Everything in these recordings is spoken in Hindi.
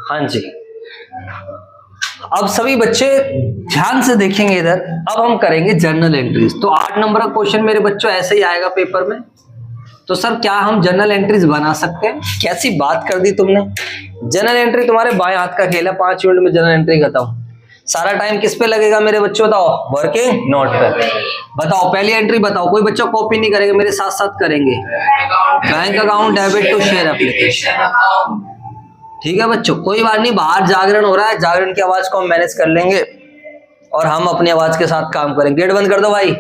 हाँ जी। अब सभी बच्चे ध्यान से देखेंगे इधर। अब हम करेंगे जर्नल एंट्रीज। तो 8 नंबर का क्वेश्चन मेरे बच्चों ऐसे ही आएगा पेपर में। तो सर क्या हम जर्नल एंट्रीज बना सकते हैं? कैसी बात कर दी तुमने। जर्नल एंट्री तुम्हारे बाएं हाथ का खेल है। 5 मिनट में जर्नल एंट्री खत्म। सारा टाइम किस पे लगेगा मेरे बच्चों? बताओ। वर्किंग नोट पे। बताओ पहली एंट्री बताओ। कोई बच्चा कॉपी नहीं करेगा, मेरे साथ साथ करेंगे। Bank account debit to share application. ठीक है बच्चों, कोई बात नहीं। बाहर जागरण हो रहा है, जागरण की आवाज को हम मैनेज कर लेंगे और हम अपनी आवाज के साथ काम करेंगे। गेट बंद कर दो भाई।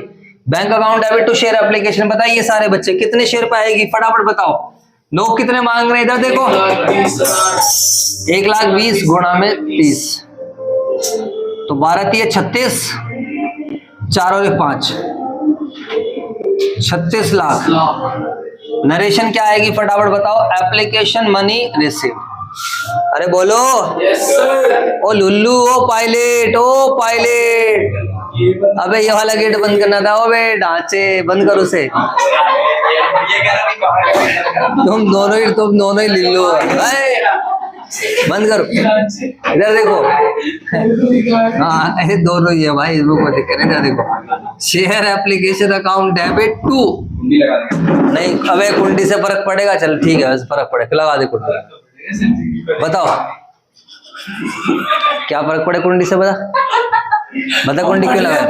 Bank account debit to share application. बताइए सारे बच्चे कितने शेयर पे आएगी, फटाफट बताओ। लोग कितने मांग रहे हैं इधर देखो। 1,20,000 गुणा में 30 तो 12 × 36, 4 और 1 5, 36 लाख। नरेशन क्या आएगी फटाफट बताओ। Application money receive. अरे बोलो। ओ लुल्लू, ओ पायलट, ओ पायलट। अबे ये वाला गेट बंद करना था। ओ बे ढांचे बंद करो उसे। तुम दोनों ही लुल्लू हो। बंद करो। इधर देखो। हाँ ऐसे दोनों ही है भाई, इसको दिक्कत है। इधर देखो। Share application account debit to. नहीं अबे कुंडी से फर्क पड़ेगा। चल ठीक है, फर्क पड़ेगा, लगा दे कुंडी। बताओ क्या फर्क पड़े कुंडी से? बता कुंडी क्यों लगाई?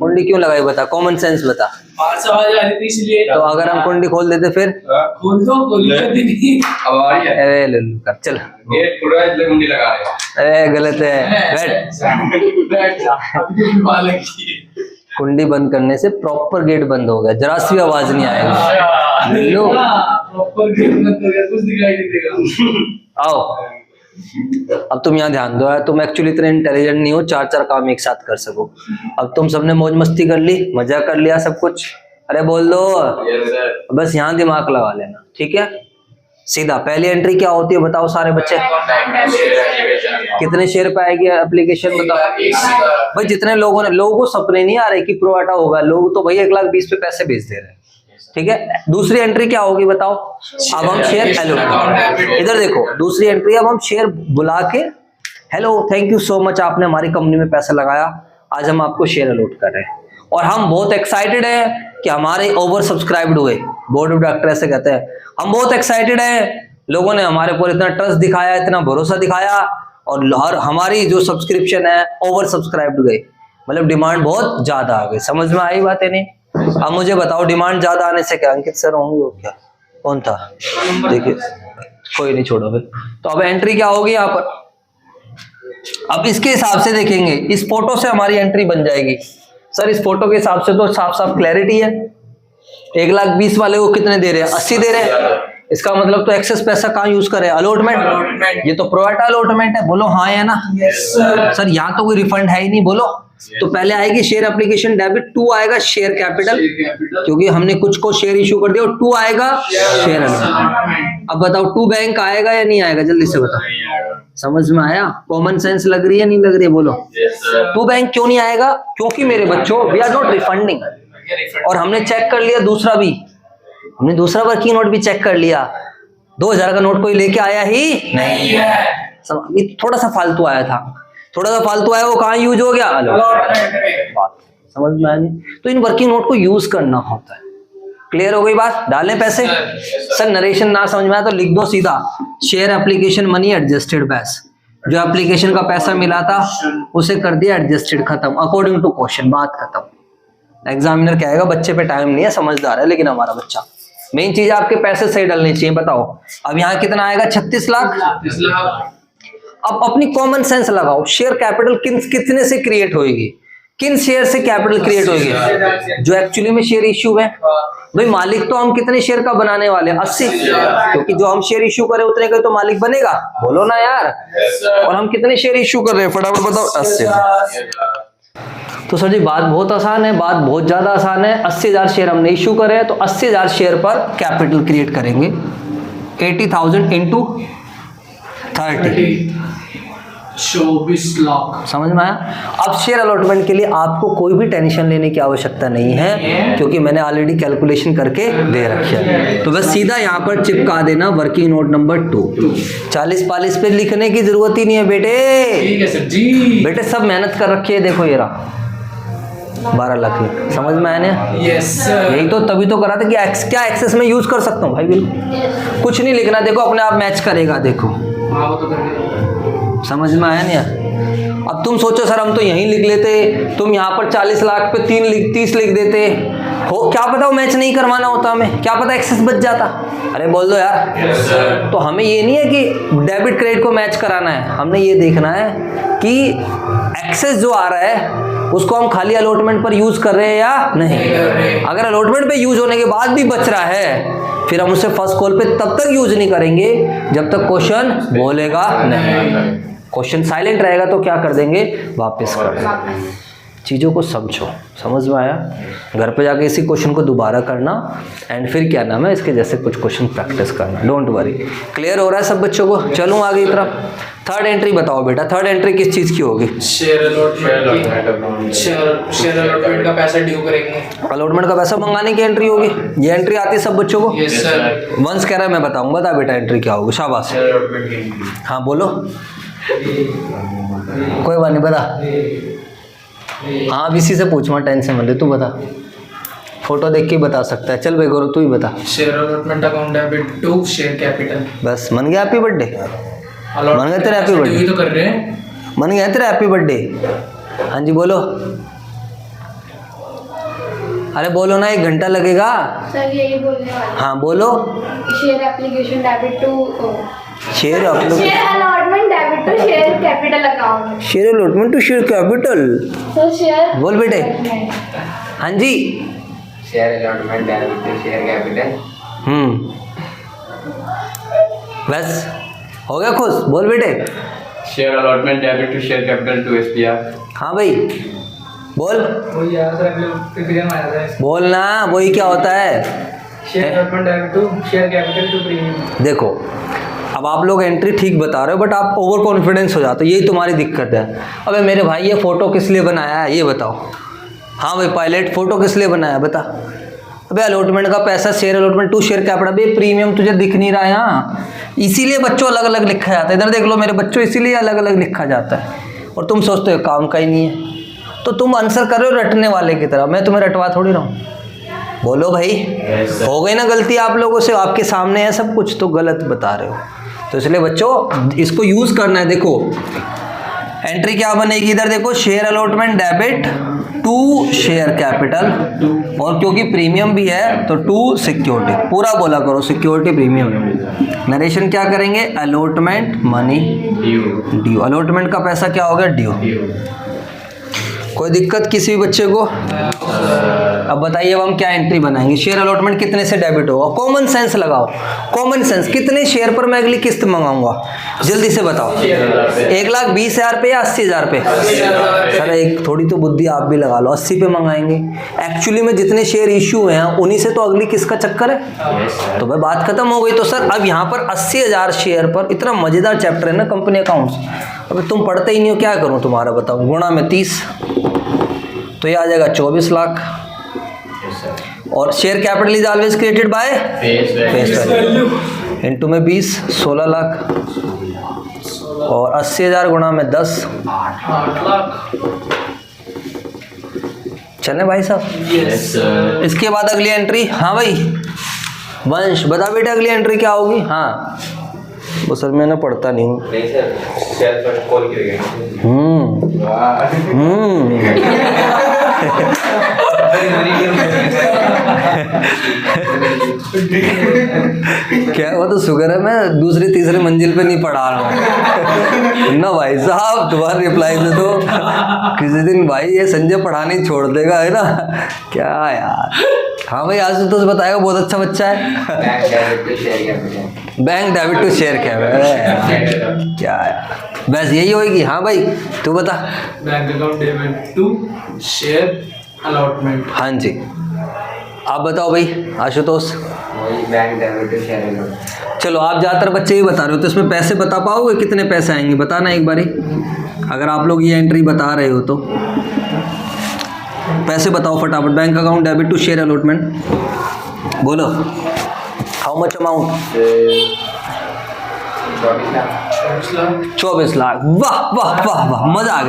कुंडी क्यों लगाई बता, कॉमन सेंस बता। तो अगर हम कुंडी खोल देते फिर? खोल दो। चल गलत है। बैठ। कुंडी बंद करने से प्रॉपर गेट बंद हो गया, जरा सी आवाज नहीं आएगी। लो प्रॉपर गेट बंद हो गया, कुछ दिखाई नहीं देगा। आओ अब तुम यहाँ ध्यान दो यार। तुम एक्चुअली इतने इंटेलिजेंट नहीं हो 4 काम एक साथ कर सको। अब तुम सबने मौज मस्ती कर ली, मजा कर लिया सब कुछ। अरे बोल दो। बस यहाँ दिमाग लगा लेना, ठीक है। सीधा पहली एंट्री क्या होती है बताओ सारे बच्चे। कितने शेयर पे आएगी एप्लीकेशन बताओ भाई। जितने लोगों को सपने नहीं आ रहे कि प्रोवाटा होगा। लोग तो भाई 1,20,000 पे पैसे भेज दे रहे हैं, ठीक है। दूसरी एंट्री क्या होगी बताओ। अब हम शेयर हेलो, इधर देखो। दूसरी एंट्री अब हम शेयर बुला के hello thank you so much, आपने हमारी कंपनी में पैसा लगाया, आज हम आपको शेयर अलॉट कर रहे हैं और हम बहुत एक्साइटेड हैं कि हमारे ओवर सब्सक्राइब्ड हुए। बोर्ड ऑफ डायरेक्टर ऐसे कहते हैं। हम बहुत एक्साइटेड हैं, लोगों ने हमारे ऊपर इतना ट्रस्ट दिखाया, इतना भरोसा दिखाया और हमारी जो सब्सक्रिप्शन है ओवर सब्सक्राइब्ड गई। मतलब डिमांड बहुत ज्यादा आ गई। समझ में आई बात है नहीं? अब मुझे बताओ डिमांड ज्यादा आने से क्या अंकित सर होंगे? वो क्या कौन था? देखिए कोई नहीं, छोड़ो फिर। तो अब एंट्री क्या होगी यहाँ पर? अब इसके हिसाब से देखेंगे, इस फोटो से हमारी एंट्री बन जाएगी। सर इस फोटो के हिसाब से तो साफ साफ क्लैरिटी है। 1,20,000 वाले को कितने दे रहे हैं? 80 दे रहे हैं। इसका मतलब तो एक्सेस पैसा कहाँ यूज करे? अलॉटमेंट। ये तो प्रोवाटा अलॉटमेंट है। बोलो हाँ या ना। सर यहाँ तो कोई रिफंड है ही नहीं। बोलो। तो पहले आएगी शेयर एप्लीकेशन डेबिट, 2 आएगा शेयर कैपिटल क्योंकि हमने कुछ को शेयर इशू कर दिया, और 2 आएगा शेयर। अब बताओ 2 बैंक आएगा या नहीं आएगा? जल्दी से बताओ। समझ में आया? कॉमन सेंस लग रही है नहीं लग रही है? बोलो। 2 बैंक क्यों नहीं आएगा? क्योंकि मेरे बच्चों वी आर नॉट रिफंडिंग। और हमने चेक कर लिया दूसरा भी, हमने दूसरा वर्किंग नोट भी चेक कर लिया। 2,000 का नोट कोई लेके आया ही नहीं है। थोड़ा सा फालतू आया था, थोड़ा सा फालतू आया, वो कहाँ यूज हो गया? बात समझ में आई? तो इन वर्किंग नोट को यूज करना होता है। क्लियर हो गई बात? डालें पैसे। सर नरेशन ना समझ में आया तो लिख दो सीधा शेयर एप्लीकेशन मनी एडजस्टेड बैस। जो एप्लीकेशन का पैसा मिला था उसे कर दिया एडजस्टेड, खत्म अकॉर्डिंग टू क्वेश्चन, बात खत्म। एग्जामिनर कहेगा बच्चे पे टाइम नहीं है, समझदार है लेकिन हमारा बच्चा। मेन चीज आपके पैसे सही डालने चाहिए। बताओ अब यहाँ कितना आएगा? 36 लाख। अब अपनी कॉमन सेंस लगाओ। शेयर कैपिटल कितने से क्रिएट होगी? किन शेयर से कैपिटल क्रिएट होगी? जो एक्चुअली में शेयर इश्यू है। भाई मालिक तो हम कितने शेयर का बनाने वाले? 80, क्योंकि जो हम शेयर इश्यू करें उतने का तो मालिक बनेगा। बोलो ना यार। और हम कितने शेयर इश्यू कर रहे हैं फटाफट बताओ? 80। तो सर जी बात बहुत आसान है, बात बहुत ज्यादा आसान है। 80,000 शेयर हमने इश्यू करे तो 80,000 शेयर पर कैपिटल क्रिएट करेंगे। 80,000 इंटू 30, 24 लाख। समझ में आया? अब शेयर अलॉटमेंट के लिए आपको कोई भी टेंशन लेने की आवश्यकता नहीं है, क्योंकि मैंने ऑलरेडी कैलकुलेशन करके दे रखी है। तो बस सीधा यहाँ पर चिपका देना वर्किंग नोट नंबर 2। 40-40 पे लिखने की जरूरत ही नहीं है बेटे। ठीक है सर जी। बेटे सब मेहनत कर रखी है, देखो ये रहा 12 लाख। समझ में आया ना? Yes sir. यही तो तभी तो करा था कि क्या एक्सेस में यूज कर सकता हूँ भाई। बिल्कुल कुछ नहीं लिखना, देखो अपने आप मैच करेगा। देखो हाँ वो तो करके समझ में आया नहीं यार? अब तुम सोचो सर हम तो यहीं लिख लेते, तुम यहाँ पर 40 लाख पे 30 लिख देते हो, क्या पता वो मैच नहीं करवाना होता हमें, क्या पता एक्सेस बच जाता। अरे बोल दो यार। Yes sir. तो हमें ये नहीं है कि डेबिट क्रेडिट को मैच कराना है, हमने ये देखना है कि एक्सेस जो आ रहा है उसको हम खाली अलॉटमेंट पर यूज कर रहे हैं या नहीं। अगर अलॉटमेंट पे यूज होने के बाद भी बच रहा है, फिर हम उसे फर्स्ट कॉल पे तब तक यूज नहीं करेंगे जब तक क्वेश्चन बोलेगा नहीं। क्वेश्चन साइलेंट रहेगा तो क्या कर देंगे, वापस कर देंगे। चीज़ों को समझो, समझ में आया? घर पे जाके इसी क्वेश्चन को दोबारा करना एंड फिर क्या नाम है इसके जैसे कुछ क्वेश्चन प्रैक्टिस करना। Don't worry. क्लियर हो रहा है सब बच्चों को? चलूँ आगे की तरफ। थर्ड एंट्री बताओ बेटा, थर्ड एंट्री किस चीज़ की होगी? Share allotment. शेयर अलॉटमेंट का पैसा ड्यू करेंगे। अलॉटमेंट का पैसा मंगाने की एंट्री होगी। ये एंट्री आती है सब बच्चों को? Yes sir. वंश कह रहा है मैं बताऊंगा। बता बेटा एंट्री क्या होगी। शाबाश। हाँ बोलो। कोई बात नहीं, बता। हाँ अब इसी से पूछ, मत टेंशन मत ले, तू बता। फोटो देख के ही बता सकता है। चल भाई गौरव तू ही बता। Share allotment account debit to share capital. बस मन गया हैप्पी बर्थडे। मन गया तेरा हैप्पी बर्थडे? तो कर रहे हैं। मन गया तेरा हैप्पी बर्थडे? हाँ जी बोलो। अरे बोलो ना, 1 घंटा लगेगा। सर यही बोलने वाले। हाँ बोलो। Share application debit to share allotment debit to share capital account. Share allotment to share capital. Sir share बोल बेटे। हाँ जी। Share allotment debit to share capital. बस हो गया खुश? बोल बेटे। Share allotment debit to share capital to SPR. हाँ भाई बोल। वही याद सर, अगले प्रक्रिया में आया था। बोल ना, वही क्या होता है? Share allotment debit to share capital to premium. देखो अब आप लोग एंट्री ठीक बता रहे हो बट आप ओवर कॉन्फिडेंस हो जाते हो, यही तुम्हारी दिक्कत है। अबे मेरे भाई ये फ़ोटो किस लिए बनाया है ये बताओ। हाँ भाई पायलट फ़ोटो किस लिए बनाया है बता। अबे अलॉटमेंट का पैसा share allotment to share capital. अबे प्रीमियम तुझे दिख नहीं रहा है यहाँ, इसीलिए बच्चों अलग अलग लिखा जाता है। इधर देख लो मेरे बच्चों, इसीलिए अलग अलग लिखा जाता है और तुम सोचते हो काम का ही नहीं है। तो तुम आंसर कर रहे हो रटने वाले की तरह, मैं तुम्हें रटवा थोड़ी रहा हूँ। बोलो भाई। हो गई ना गलती आप लोगों से? आपके सामने है सब कुछ तो गलत बता रहे हो। तो इसलिए बच्चों इसको यूज करना है। देखो एंट्री क्या बनेगी, इधर देखो share allotment debit to share capital, और क्योंकि प्रीमियम भी है तो टू सिक्योरिटी। पूरा बोला करो सिक्योरिटी प्रीमियम। नरेशन क्या करेंगे, अलॉटमेंट मनी ड्यू। अलॉटमेंट का पैसा क्या हो गया, ड्यू। कोई दिक्कत किसी भी बच्चे को? अब बताइए अब हम क्या एंट्री बनाएंगे। शेयर अलॉटमेंट कितने से डेबिट होगा? कॉमन सेंस लगाओ, कॉमन सेंस। कितने शेयर पर मैं अगली किस्त मंगाऊंगा, जल्दी से बताओ। 1,20,000 पे या 80,000 पे? सर एक थोड़ी तो बुद्धि आप भी लगा लो, 80 पे मंगाएंगे। एक्चुअली में जितने शेयर इश्यू हैं उन्हीं से तो अगली किस्त का चक्कर है। तो भाई बात खत्म हो गई। तो सर अब यहाँ पर 80,000 शेयर पर, इतना मजेदार चैप्टर है ना कंपनी अकाउंट्स। अब तुम पढ़ते ही नहीं हो, क्या करूँ तुम्हारा बताओ। गुणा में 30 तो ये आ जाएगा 24 लाख। और share capital is always created by face value. Into में 20 16 लाख, और 80,000 गुणा में 10 8 लाख। चले भाई साहब। Yes sir. इसके बाद अगली एंट्री। हाँ भाई वंश बता बेटा अगली एंट्री क्या होगी। हाँ वो सर मैं ना पढ़ता नहीं हूँ। नहीं सर, शेयर पर कॉल किया क्या वो तो शुगर है मैं दूसरी तीसरी मंजिल पे नहीं पढ़ा रहा हूँ ना भाई साहब। तुम्हारा रिप्लाई में तो किसी दिन भाई ये संजय पढ़ाने ही छोड़ देगा, है ना क्या यार। हाँ भाई आज तो बताएगा, बहुत अच्छा बच्चा है। Bank debit to share capital क्या यार, बस यही होगी। हाँ भाई तू बता। Bank account debit to share allotment. हाँ जी आप बताओ भाई आशुतोष। वही bank debit to share allotment. चलो आप ज़्यादातर बच्चे ही बता रहे हो, तो इसमें पैसे बता पाओगे कितने पैसे आएंगे, बताना एक बारी, अगर आप लोग ये एंट्री बता रहे हो तो पैसे बताओ फटाफट। Bank account debit to share allotment, बोलो हाउ मच अमाउंट? 24 लाख। वाह वाह वाह वाह, मजा आ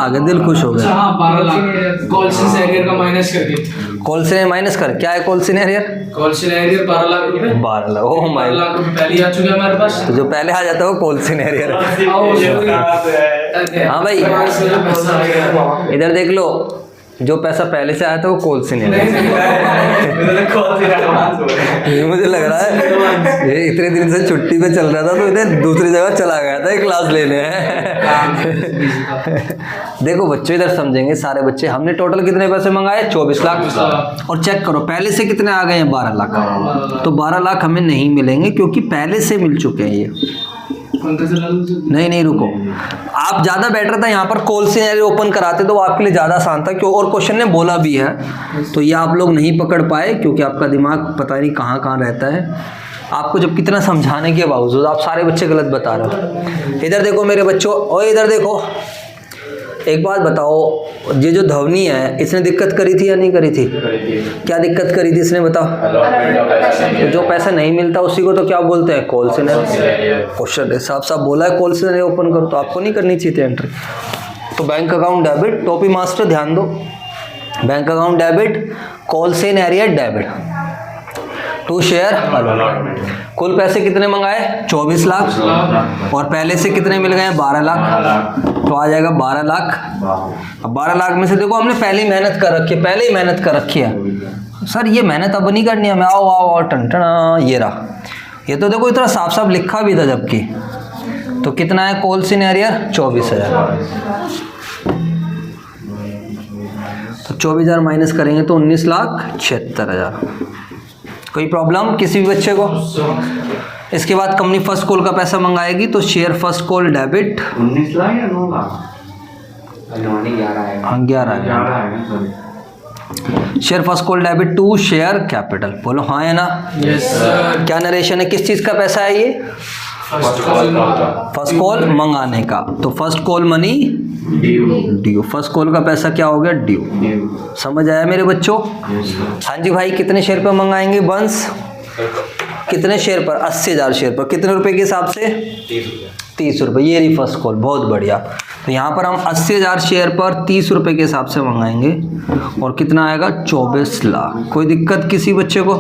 गया, दिल खुश हो गया। हाँ 12 लाख कॉल्सन एरियर का माइनस करके। कॉल्सन माइनस कर, क्या है calls in arrear? Calls in arrear 12 lakh रुपए। 12 लाख, ओह 12 माय। लाख रुपए पहले ही आ चुके हैं हमारे पास। तो जो पहले आ जाता है वो कॉल्सन एरियर। हाँ भाई इधर देख लो, जो पैसा पहले से आया था वो कॉल्सन एरियर। ये मुझे लग रहा है ये इतने दिन से छुट्टी पे चल रहा था तो इधर दूसरी जगह चला गया था क्लास लेने। देखो बच्चे इधर समझेंगे सारे बच्चे, हमने टोटल कितने पैसे मंगाए? 24 लाख। और चेक करो पहले से कितने आ गए हैं? 12 लाख। तो 12 लाख हमें नहीं मिलेंगे क्योंकि पहले से मिल चुके हैं ये। नहीं रुको, आप ज़्यादा बेटर था यहाँ पर कॉल्सन एरियर ओपन कराते तो वो आपके लिए ज़्यादा आसान था, क्यों? और क्वेश्चन ने बोला भी है, तो ये आप लोग नहीं पकड़ पाए क्योंकि आपका दिमाग पता नहीं कहाँ कहाँ रहता है। आपको जब कितना समझाने के बावजूद आप सारे बच्चे गलत बता रहे हो। इधर देखो मेरे बच्चों, और इधर देखो, एक बात बताओ, ये जो धवनी है इसने दिक्कत करी थी या नहीं करी थी? क्या दिक्कत करी थी इसने, बताओ? तो जो पैसा नहीं मिलता उसी को तो क्या बोलते हैं? Coulson arrear. क्वेश्चन साफ बोला है कॉल्सन एरियर ओपन करो, तो आपको नहीं करनी चाहिए थी एंट्री। तो बैंक अकाउंट डेबिट, टॉपी मास्टर ध्यान दो, bank account debit, calls in arrear debit to share allotment. कुल पैसे कितने मंगाए? 24 लाख। और पहले से कितने मिल गए? 12 लाख। तो आ जाएगा 12 लाख। अब 12 लाख में से देखो हमने पहले ही मेहनत कर रखी है। सर ये मेहनत अब नहीं करनी है हमें, आओ टन ये रहा। ये तो देखो इतना साफ साफ लिखा भी था जबकि। तो कितना है कॉल्सन एरियर? 24,000। तो 24,000 माइनस करेंगे तो 19,76,000। कोई प्रॉब्लम किसी भी बच्चे को? इसके बाद कंपनी फर्स्ट कॉल का पैसा मंगाएगी तो share first call debit 19 lakh या 9 lakh? 11 share first call debit to share capital. बोलो हाँ है ना? Yes sir. क्या नरेशन है, किस चीज का पैसा है ये? फर्स्ट कॉल मंगाने का। तो first call money due, first call का पैसा क्या हो गया? ड्यू। समझ आया मेरे बच्चों? हाँ जी भाई, कितने शेयर पर मंगाएंगे बंस? कितने शेयर पर? 80,000 शेयर पर। कितने रुपए के हिसाब से? 30 रुपये। ये रही फर्स्ट कॉल, बहुत बढ़िया। तो यहाँ पर हम 80,000 शेयर पर 30 रुपये के हिसाब से मंगाएंगे और कितना आएगा? 24 लाख। कोई दिक्कत किसी बच्चे को?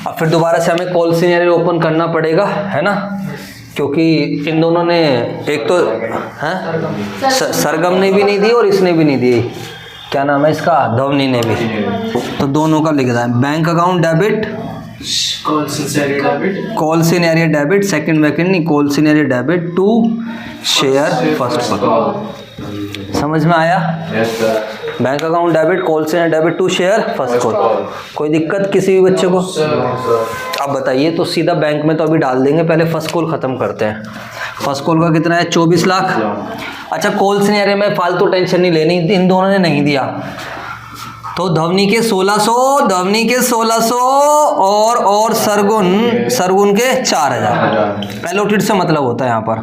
अब फिर दोबारा से हमें कॉल्सन एरियर ओपन करना पड़ेगा, है ना, क्योंकि इन दोनों ने एक तो हैं सरगम ने भी नहीं दी और इसने भी नहीं दी, क्या नाम है इसका, धवनी ने भी। तो दोनों का लिख रहा है bank account debit, calls in arrear debit, second vacant नहीं, calls in arrear debit to share first call. समझ में आया? Yes sir. Bank account debit, calls in arrear debit to share first call. कोई दिक्कत किसी भी बच्चे को? अब बताइए, तो सीधा बैंक में तो अभी डाल देंगे, पहले फर्स्ट कॉल खत्म करते हैं। फर्स्ट कॉल का कितना है? 24 लाख। अच्छा, कॉल्सन एरियर में फालतू टेंशन नहीं लेनी, इन दोनों ने नहीं दिया तो धवनी के 1600 और सरगुन के 4,000। पेलोटिड से मतलब होता है यहाँ पर।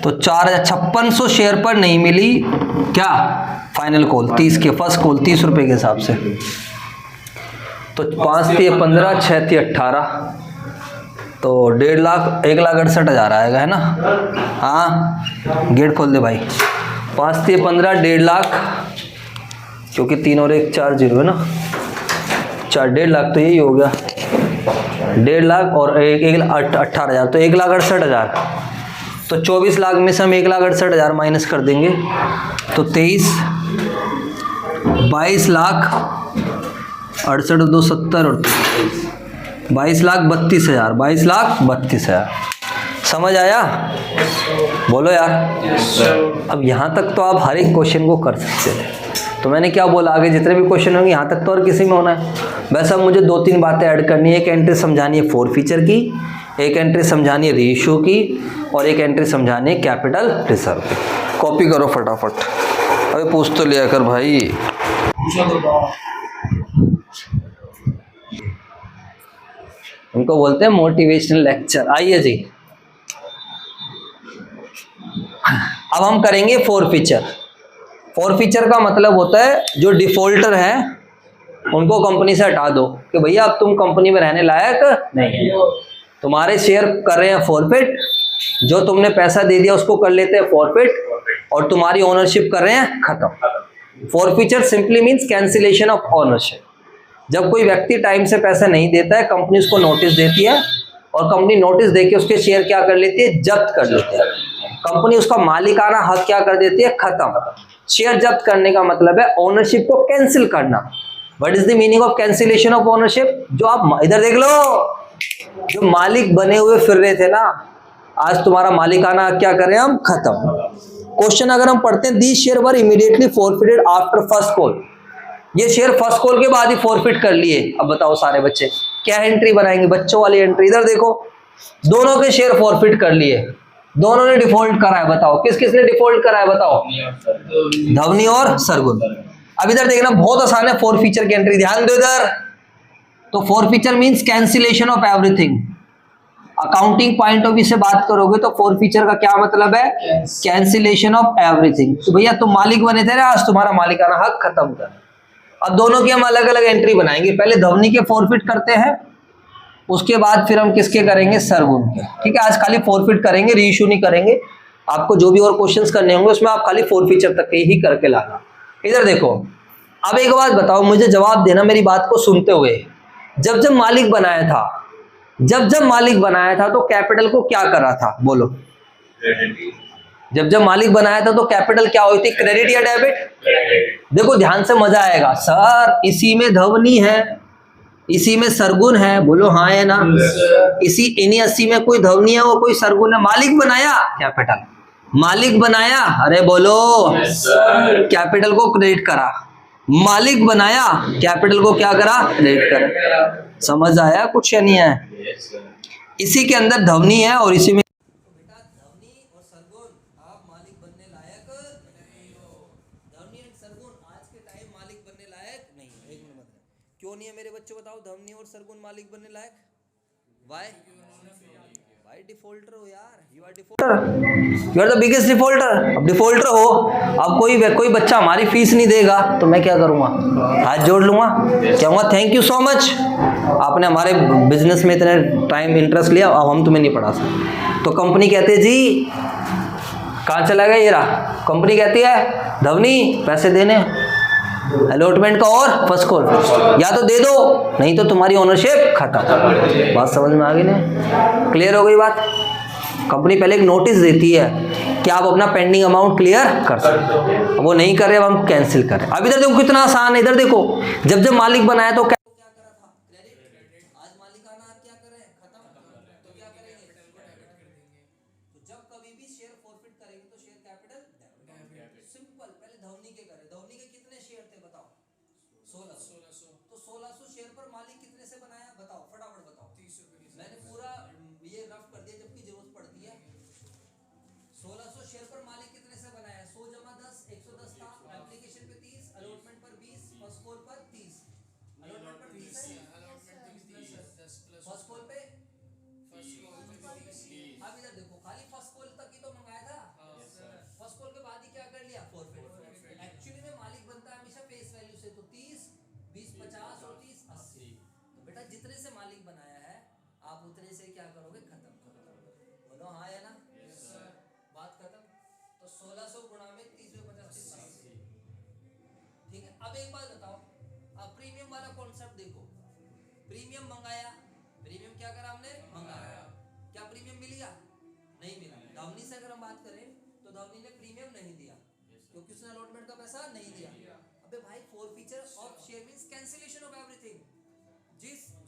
तो 4,5600 शेयर पर नहीं मिली क्या फाइनल कॉल 30 के, फर्स्ट कॉल 30 रुपए के हिसाब से। तो 5 × 15 6 × 18 तो 1.5 लाख 1,68,000 आएगा, है ना? हाँ गेट खोल दे भाई। 5 × 15 1.5 लाख, क्योंकि 3 और 1 4 0 है ना, 1.5 लाख तो यही हो गया। 1.5 लाख और 1,18,000 तो 1,68,000। तो 24 लाख में से हम 1,68,000 माइनस कर देंगे तो 22 लाख 68 2 70 और 22 लाख 32,000, 22 लाख 32,000। समझ आया? बोलो यार। अब यहाँ तक तो आप हर एक क्वेश्चन को कर सकते थे, तो मैंने क्या बोला, आगे जितने भी क्वेश्चन होंगे यहाँ तक तो और किसी में होना है। वैसे अब मुझे 2-3 बातें ऐड करनी है। एक एंट्री समझानी है 4 फीचर की, एक एंट्री समझानी है रेशियो की, और एक एंट्री समझानी है कैपिटल रिजर्व की। कॉपी करो फटाफट। अरे पूछ तो लिया कर भाई। उनको बोलते हैं मोटिवेशनल लेक्चर। आइए जी, अब हम करेंगे फोरफीचर। फोरफीचर का मतलब होता है जो डिफॉल्टर है उनको कंपनी से हटा दो कि भैया अब तुम कंपनी में रहने लायक नहीं हो, तुम्हारे शेयर कर रहे हैं फॉरफिट, जो तुमने पैसा दे दिया उसको कर लेते हैं फॉरफिट, और तुम्हारी ओनरशिप कर रहे हैं खत्म। Forfeiture simply means cancellation of ownership. जब कोई व्यक्ति टाइम से पैसा नहीं देता है, कंपनी उसको नोटिस देती है, और कंपनी नोटिस देके उसके शेयर क्या कर लेती है, जब्त कर लेती है। कंपनी उसका मालिकाना हक क्या कर देती है, खत्म। शेयर जब्त करने का मतलब है ओनरशिप को कैंसिल करना। What is the meaning of cancellation of ownership? जो आप इधर देख लो, जो मालिक बने हुए फिर रहे थे ना, आज तुम्हारा मालिकाना हक क्या कर रहे हैं हम, खत्म। क्वेश्चन अगर हम पढ़ते हैं, these share were immediately forfeited after first call. ये शेयर फर्स्ट कॉल के बाद ही फॉरफिट कर लिए। अब बताओ सारे बच्चे क्या एंट्री बनाएंगे, बच्चों वाली एंट्री। इधर देखो, दोनों के शेयर फॉरफिट कर लिए, दोनों ने डिफॉल्ट करा है। बताओ किस किस ने डिफॉल्ट करा है, बताओ। धवनी और सरगुन। अब इधर देखना बहुत आसान है, फोरफीचर की एंट्री ध्यान दो इधर। तो forfeiture means cancellation of everything. Accounting point of view से बात करोगे तो फोरफीचर का क्या मतलब है, कैंसिलेशन ऑफ एवरीथिंग। तो भैया तुम मालिक बने थे ना, आज तुम्हारा मालिकाना हक खत्म कर। अब दोनों की हम अलग अलग एंट्री बनाएंगे। पहले धवनी के फॉरफिट करते हैं, उसके बाद फिर हम किसके करेंगे, सरगुन के। ठीक है, आज खाली फॉरफिट करेंगे, रीइश्यू नहीं करेंगे। आपको जो भी और क्वेश्चंस करने होंगे उसमें आप खाली फोरफीचर तक के ही करके लाना। इधर देखो, अब एक बात बताओ, मुझे जवाब देना मेरी बात को सुनते हुए। जब जब मालिक बनाया था, जब मालिक बनाया था तो कैपिटल को क्या करा था, बोलो। जब मालिक बनाया था तो कैपिटल क्या हुई थी, क्रेडिट या डेबिट? देखो ध्यान से, मजा आएगा। सर इसी में धवनी है, इसी में सरगुन है, बोलो हाँ है ना। इसी इन्हीं 80 में कोई धवनी है और कोई सरगुन है। मालिक बनाया कैपिटल, मालिक बनाया, अरे बोलो, कैपिटल को क्रेडिट करा। मालिक बनाया, कैपिटल को क्या करा, क्रेडिट करा। समझ आया कुछ या नहीं है? इसी के अंदर धवनी है और इसी में बेटा धवनी और सरगुन, आप मालिक बनने लायक नहीं हो। धवनी एंड सरगुन आज के टाइम मालिक बनने लायक नहीं है। एक मिनट, क्यों नहीं है मेरे बच्चों, बताओ। धवनी और सरगुन मालिक बनने लायक, वाई? भाई डिफॉल्टर हो यार, you are defaulter, you are the biggest defaulter. अब डिफॉल्टर हो, अब कोई बच्चा हमारी फीस नहीं देगा तो मैं क्या करूंगा, हाथ जोड़ लूंगा, कहूंगा थैंक यू सो मच, आपने हमारे बिजनेस में इतने टाइम इंटरेस्ट लिया, अब हम तुम्हें नहीं पढ़ा सकते। तो कंपनी कहती है जी, कहाँ चला गया ये रहा, कंपनी कहती है धवनी पैसे देने अलॉटमेंट का और फर्स्ट कॉल, या तो दे दो नहीं तो तुम्हारी ओनरशिप खत्म। बात समझ में आ गई ना, क्लियर हो गई बात। कंपनी पहले एक नोटिस देती है कि आप अपना पेंडिंग अमाउंट क्लियर कर सकते हो, वो नहीं कर रहे, अब हम कैंसिल करें। अब इधर देखो कितना आसान है, इधर देखो, जब मालिक बनाया तो क्या करा था, क्रेडिट। आज मालिकाना हक क्या करे, खत्म, तो क्या करेंगे, तो जब कभी भी शेयर फॉरफिट करेंगे तो शेयर कैपिटल सिंपल। पहले धवनी के करे, धवनी के कितने शेयर थे बताओ, 1600। तो 1600 शेयर पर मालिक कितने से बनाया, बताओ फटाफट बताओ। 30 रुपए। मैंने पूरा ये रफ कर दिया जबकि जरूरत पड़ती है। 1600 शेयर पर मालिक कितने से बनाया, 100 जमा 10, 110 था। एप्लीकेशन पे 30, अलॉटमेंट पर 20, फर्स्ट कॉल पर 30। अलॉटमेंट पर 30 है, फर्स्ट कॉल पे अब इधर देखो, खाली फर्स्ट कॉल तक ही तो मंगाया था। फर्स्ट कॉल के बाद ही क्या कर लिया, फॉरफिट। एक्चुअली में मालिक बनता है हमेशा फेस वैल्यू से, तो 30, 20, 50 और 30, 80। तो बेटा जितने से मालिक बनाया है आप उतने से क्या करोगे, खत्म करोगे। बोलो हाँ या ना, बात खत्म। तो 1600 गुणा में 30 में 50, 80। ठीक है, अब एक बात बताओ, अब प्रीमियम वाला कॉन्सेप्ट देखो। प्रीमियम मंगाया, प्रीमियम क्या करा हमने, मंगाया, क्या प्रीमियम मिल गया, नहीं मिला। धवनी से अगर हम बात करें तो धवनी ने प्रीमियम नहीं दिया क्योंकि उसने अलॉटमेंट का पैसा नहीं दिया। अबे भाई forfeiture of share means cancellation of everything.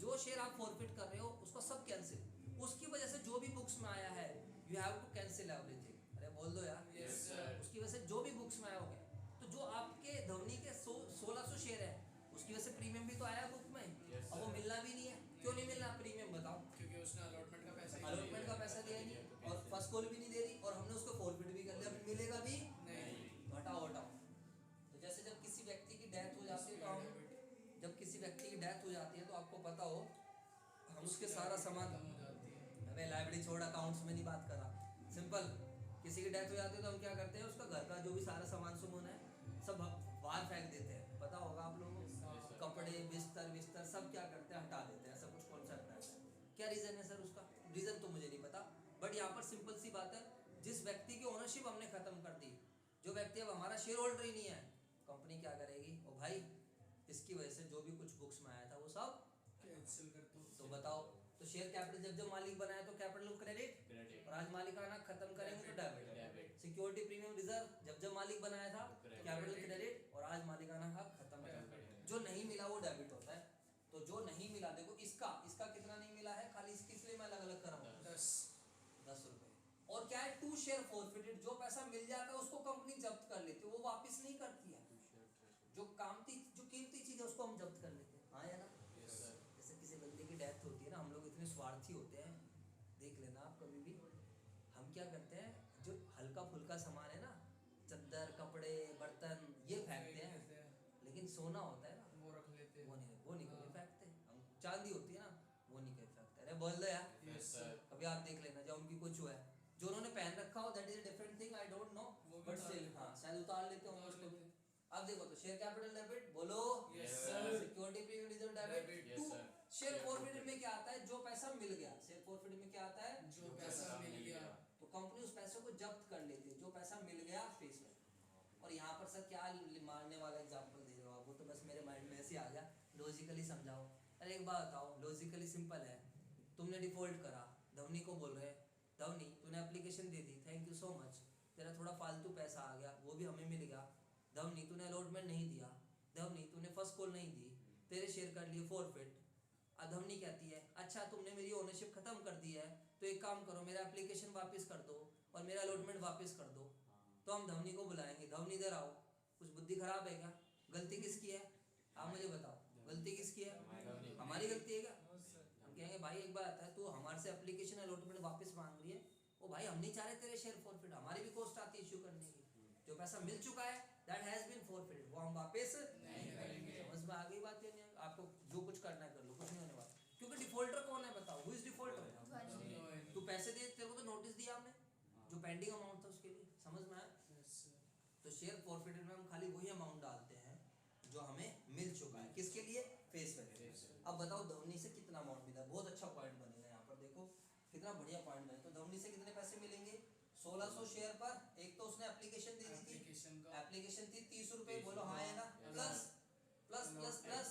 जो शेयर आप फॉरफिट कर रहे हो उसको सब कैंसिल, उसकी वजह से जो भी बुक्स में आया है you have to cancel everything. अरे बोल दो यार, यस सर। उसकी वजह से जो भी बुक्स में आया होगा, तो जो आपके धवनी के 1600 शेयर है उसकी वजह से प्रीमियम भी तो आया बुक में, अब वो मिलना भी नहीं है। क्यों नहीं मिलना प्रीमियम, बताओ। क्योंकि उसने अलॉटमेंट का पैसा दिया नहीं और फर्स्ट कॉल भी नहीं दे रही और हमने उसको फॉरफिट भी कर लिया, मिलेगा भी नहीं। हटाओ। तो जैसे जब किसी व्यक्ति की डेथ हो जाती है तो हम, जब किसी व्यक्ति की डेथ हो जाती है तो आपको पता हो हम उसके सारा सामान खत्म हो जाती है। हमें लाइब्रेरी छोड़ अकाउंट्स में नहीं बात करा, सिंपल किसी की डेथ हो जाती है तो हम क्या करते हैं, उसका घर का जो भी सारा सामान सुमन है सब बाहर फेंक देते हैं, पता होगा आप लोगों को, कपड़े बिस्तर सब क्या करते हैं, हटा देते हैं, ऐसा कुछ कॉन्सेप्ट रहता है। क्या रीज़न है सर उसका? रीज़न तो मुझे नहीं पता, बट यहाँ पर सिंपल सी बात है, जिस व्यक्ति की ओनरशिप हमने खत्म कर दी, जो व्यक्ति अब हमारा शेयर होल्डर ही नहीं है, कंपनी क्या करेगी, ओ भाई इसकी वजह से जो भी कुछ बुक्स में आया था वो सब कैंसिल कर दो। तो बताओ, तो शेयर कैपिटल जब मालिक बनाया तो कैपिटल को क्रेडिट, Credit. और आज मालिकाना खत्म करेंगे तो debit. Debit. Security premium reserve जब मालिक बनाया था Credit. कैपिटल क्रेडिट, और आज मालिकाना हक खत्म Debit. करेंगे। जो नहीं मिला वो डेबिट होता है, तो जो नहीं मिला देखो इसका कितना नहीं मिला है, खाली इसके इसलिए मैं अलग अलग कर रहा हूँ 10 रुपए। और क्या है, 2 शेयर फॉरफिटेड, जो पैसा मिल जाता है उसको कंपनी जब्त कर लेती है, वो वापस नहीं करती है। जो कीमती चीज है उसको हम जब्त कर लेते हैं, हाँ या ना? Yes, sir. जैसे किसी बंदे की डेथ होती है ना, हम लोग इतने स्वार्थी होते हैं, देख लेना आप कभी भी, हम क्या करते हैं, जो हल्का फुल्का सामान है ना, चद्दर कपड़े बर्तन ये फेंकते हैं, लेकिन सोना होता है ना वो रख लेते हैं। वो नहीं कभी फेंकते। हम चांदी होती है ना वो नहीं कभी फेंकते। अरे बोल दो यार, Yes, sir. कभी आप देख लेना जब उनकी कुछ हुआ है, जो उन्होंने पहन रखा हो that is a different thing, I don't know, वो भी बट उतार स्टिल लेते हाँ शायद उतार लेते होंगे उतार उसको भी। लेते हैं। अब देखो तो शेयर कैपिटल डेबिट बोलो, Yes, sir. Security premium reserve Debit. Debit. Yes, sir. Share forfeited में क्या आता है, जो पैसा मिल गया, शेयर फॉरफिटेड में क्या आता है, जो पैसा मिल गया। तो कंपनी उस पैसे को जब्त कर लेती है, जो पैसा मिल गया फेस में। और यहाँ पर सर क्या मारने वाला एग्जांपल दे रहे हो आप, वो तो बस मेरे माइंड में ऐसे आ गया, लॉजिकली समझाओ। अरे एक बात बताओ, लॉजिकली सिंपल है, तुमने डिफॉल्ट करा, धवनी को बोल रहे धवनी तूने application they the, thank you so much, तेरा थोड़ा फालतू पैसा आ गया वो भी हमें मिल गया। धवनी तूने अलॉटमेंट नहीं दिया, धवनी तूने फर्स्ट कॉल नहीं दी, तेरे शेयर कर लिए फॉरफिट। धवनी कहती है अच्छा तुमने मेरी ओनरशिप खत्म कर दी है, तो एक काम करो मेरा एप्लीकेशन वापस कर दो और मेरा अलॉटमेंट वापस कर दो। तो हम धवनी को बुलाएंगे, धवनी इधर आओ, कुछ बुद्धि खराब है क्या, गलती किसकी है आप मुझे बताओ, गलती किसकी है, हमारी गलती है क्या? हम कहेंगे भाई एक बात है, तू हमारे से एप्लीकेशन अलॉटमेंट वापस मांग रही है, ओ भाई हम नहीं चाह रहे तेरे शेयर फॉरफिट, हमारी भी कॉस्ट आती है इश्यू करने की, जो पैसा मिल चुका है दैट हैज बीन फॉरफिटेड, वो हम वापस नहीं करेंगे। समझ में आ गई बात या नहीं? आपको जो कुछ करना है कर लो, कुछ नहीं होने वाला, क्योंकि डिफॉल्टर कौन है बताओ, हु इज डिफॉल्टर? तू पैसे दे, तेरे को तो नोटिस दिया हमने, जो पेंडिंग अमाउंट था उसके लिए, समझ में आया? तो शेयर फॉरफिटेड में हम खाली वही अमाउंट डालते हैं जो हमें मिल चुका है, किसके लिए, फेस वैल्यू। अब बताओ धवनी से कितना अमाउंट मिला, बहुत अच्छा पॉइंट बनेगा यहाँ पर, देखो कितना बढ़िया पॉइंट बने। तो धवनी से कितने पैसे मिलेंगे, 1600 शेयर पर, एक तो उसने एप्लीकेशन दे दी थी, एप्लीकेशन थी 30 रुपए, बोलो हाँ है ना, plus plus plus plus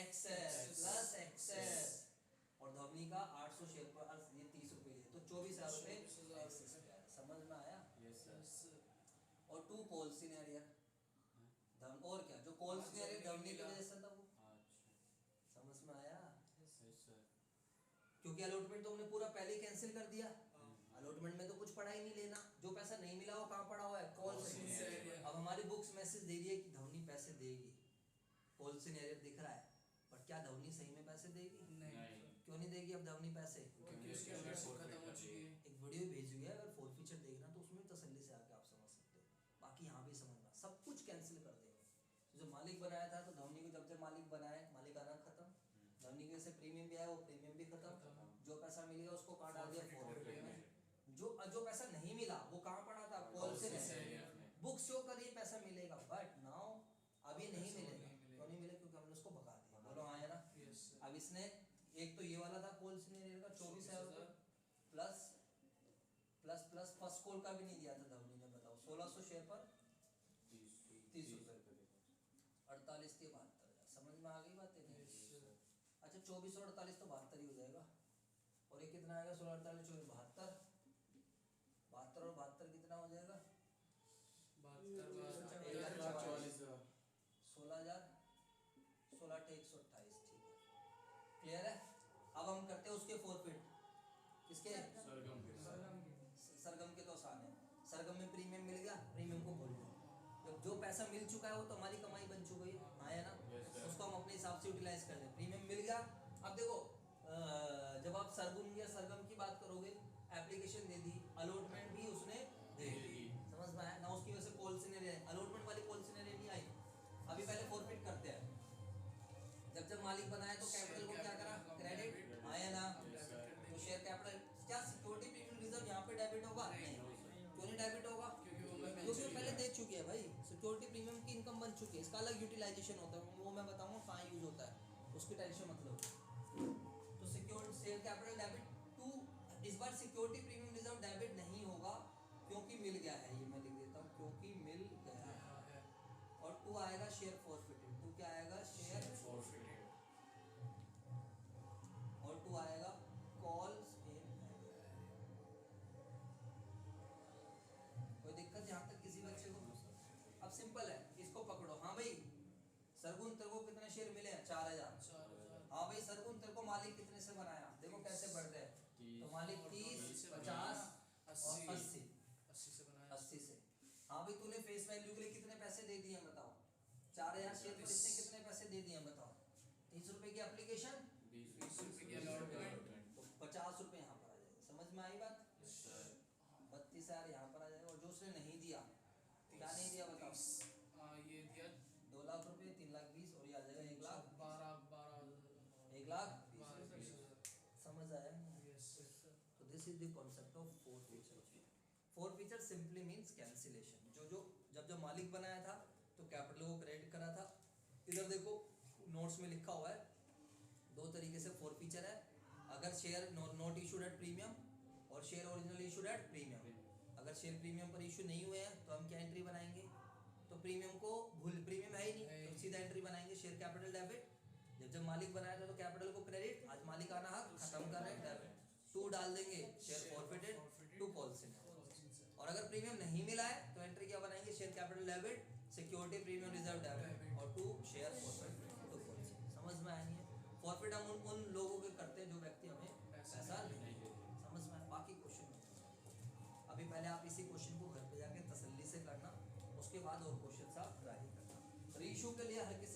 excess plus excess, और धवनी का 800 शेयर पर ये 30 रुपए, तो 24,000 रुपए एक्सेस। समझ में आया? Yes, sir. और 2 कॉल सिनेरियर धम, और क्या जो कॉल सिनेरियर धवनी की वजह से था वो, अच्छा. समझ में आया? Yes, sir. क्योंकि अलॉटमेंट तो हमने पूरा पहले ही कैंसिल कर दिया, अलॉटमेंट में तो कुछ पड़ा ही नहीं लेना, जो पैसा नहीं मिला वो कहाँ पड़ा हुआ है, कॉल सिनेरियर। अब हमारी बुक्स मैसेज दे रही है कि धवनी पैसे देगी, कॉल सिनेरियर दिख रहा है, पर क्या धवनी सही में पैसे देगी? नहीं, क्यों नहीं देगी अब धवनी पैसे? क्योंकि उसकी ओनरशिप खत्म हो चुकी है। एक वीडियो भेजी है, अगर फोर फीचर देखना तो उसमें तसल्ली से आके आप समझ सकते हो, बाकी यहाँ भी समझना, सब कुछ कैंसिल कर देंगे। जो मालिक बनाया था तो धवनी को जब मालिक बनाए, मालिकाना खत्म, धवनी के से प्रीमियम भी आया वो प्रीमियम भी खत्म, जो पैसा मिलेगा उसको कहाँ डाल दिया, फॉरफिट में। जो पैसा नहीं मिला वो कहाँ पड़ा था, कॉल से बुक शो कर ये पैसा मिलेगा, बट नाउ अभी नहीं मिलेगा। क्यों नहीं मिलेगा? क्योंकि हमने उसको भगा दिया, बोलो हाँ है ना। अब इसने एक तो ये वाला था कॉल सिनेरियर का 24,000 plus plus plus first call का भी नहीं दिया था धवनी ने, बताओ 1600 शेयर पर 30 रुपए, 48 के 72, समझ में आ गई बात है? अच्छा 24 और 48 तो 72 ही हो जाएगा, और ये कितना आएगा, 16 48 24 72, 72 और 72 कितना हो जाएगा, 16,000, 16 × 128, ठीक है, क्लियर है? अब हम करते हैं उसके फॉरफिट, किसके, सरगम के तो आसान है, सरगम में प्रीमियम मिल गया, प्रीमियम को बोल दो, जब जो पैसा मिल चुका है वो तो हमारी कमाई बन चुकी है, हाँ है ना, उसको हम अपने हिसाब से यूटिलाइज कर लें, प्रीमियम मिल गया। अब देखो जब आप सरगम या सरगम की बात करोगे, एप्लीकेशन दे दी, अलॉटमेंट भी उसने दे दी, समझ में आया ना, उसकी वजह से कॉल सिनेरियर, अलॉटमेंट वाली कॉल सिनेरियर नहीं आई, अभी पहले फॉरफिट करते हैं। जब मालिक बनाया तो कैपिटल को क्या करा, क्रेडिट, हाँ या ना, डेबिट होगा? नहीं। क्यों नहीं डेबिट होगा? क्योंकि वो मैं क्योंकि वो पहले दे चुके हैं भाई, सिक्योरिटी प्रीमियम की इनकम बन चुकी है, इसका अलग यूटिलाइजेशन होता है, वो मैं बताऊंगा कहाँ यूज होता है, उसकी टेंशन मत लो। तो secure share capital debit to, इस बार सिक्योरिटी प्रीमियम रिजर्व डेबिट नहीं होगा क्योंकि मिल गया है, ये मैं लिख देता हूँ क्योंकि मिल गया है। और टू आएगा शेयर फॉरफिटेड, टू क्या आएगा? Share forfeited. और टू आएगा कॉल्स इन। कोई दिक्कत यहाँ तक किसी बच्चे को? अब सिंपल है, इसको पकड़ो। हाँ भाई सरगुन तेरे को कितने शेयर मिले हैं? 4000। हाँ भाई सरगुन तेरे को मालिक कितने से बनाया? देखो कैसे बढ़ते हैं, तो मालिक 30, 50 और 80। 80 से बनाया। 80 से। हाँ भाई तूने फेस वैल्यू के लिए कितने पैसे दे दिए हैं बताओ? 4000 शेयर पर इसने कितने पैसे दे दिए हैं बताओ? 30 रुपए की एप्लीकेशन, 20 रुपए की अलॉटमेंट। तो 50 रुपए यहाँ पर आ जाएगा। समझ में आई बात? 32,000 यहाँ पर आ जाएगा। और जो उसने नहीं दिया, क्या नहीं दिया बताओ? ये दिया 2 लाख रुपए, 3 लाख 20 और ये आ जाएगा 1 लाख 12 1 लाख 20। समझ आया? यस। तो this is the concept of forfeiture. Forfeiture simply means cancellation. जब मालिक बनाया था तो कैपिटल को क्रेडिट करा था। इधर देखो नोट्स में लिखा हुआ है, 2 तरीके से फोरफीचर है। अगर share not issued at premium और share original issued at premium. अगर शेयर प्रीमियम पर इशू नहीं हुए हैं तो हम क्या एंट्री बनाएंगे? तो प्रीमियम को प्रीमियम है ही नहीं तो सीधा एंट्री बनाएंगे शेयर कैपिटल डेबिट। जब मालिक बनाया था तो कैपिटल को क्रेडिट, आज मालिक आना हक, खत्म कर रहे हैं डेबिट। 2 डाल देंगे शेयर फॉरफिटेड, 2 कॉल्स इन। और अगर प्रीमियम नहीं मिला है तो एंट्री क्या बनाएंगे? Share capital debit, security premium reserve debit और 2 शेयर फॉरफिट, 2 कॉल्स। समझ में आया नहीं है? फॉरफिट हम उन लोगों के करते हैं जो व्यक्ति हमें पैसा नहीं देते। समझ में आया? बाकी क्वेश्चन में अभी पहले आप इसी क्वेश्चन को घर पे जाके तसल्ली से करना, उसके बाद और क्वेश्चन आप ट्राई करना। रीइशू के लिए हर किसी